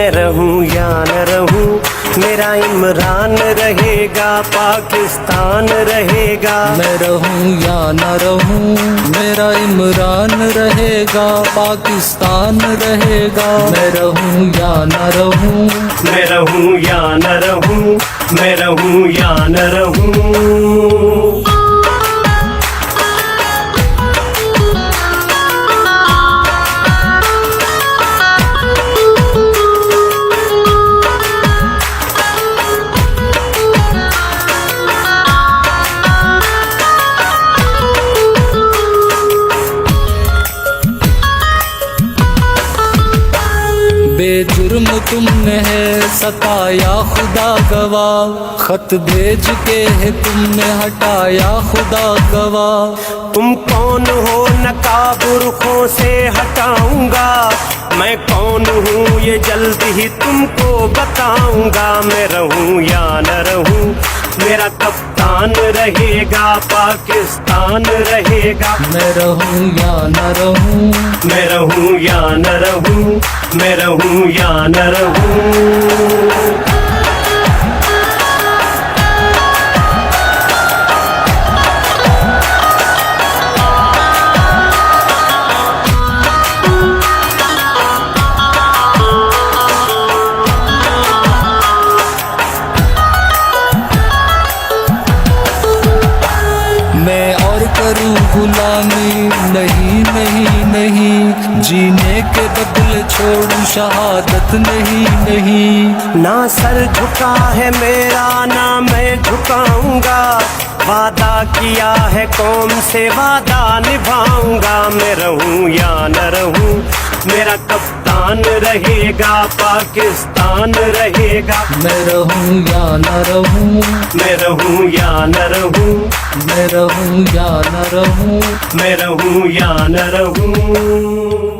मैं रहूं या न रहूं, मेरा इमरान रहेगा, पाकिस्तान रहेगा। मैं रहूं या न रहूं, मेरा इमरान रहेगा, पाकिस्तान रहेगा। मैं रहूं या न रहूं, मैं रहूं या न रहूं, मैं रहूं या न रहूं। बेजुर्म तुमने है सताया खुदा गवाह, खत भेज के है तुमने हटाया खुदा गवाह। तुम कौन हो नकाब रुखों से हटाऊंगा, मैं कौन हूँ ये जल्द ही तुमको बताऊंगा। मैं रहूं या न रहूं, मेरा कप्तान रहेगा, पाकिस्तान रहेगा। मैं रहूं या न रहूं, मैं रहूं या न रहूं, मैं रहूं या न रहूं। मैं और करूं गुलामी, नहीं नहीं नहीं, जीने के बदले छोड़ूं शहादत, नहीं नहीं। ना सर झुका है मेरा ना मैं झुकाऊंगा, वादा किया है कौम से वादा निभाऊंगा। मैं रहूं या न रहूं, मेरा कप्तान रहेगा, पाकिस्तान रहेगा। मैं रहूं या न रहूं, मैं रहूं या न रहूं, मैं रहूं या न रहूं, मैं रहूं या न रहूं।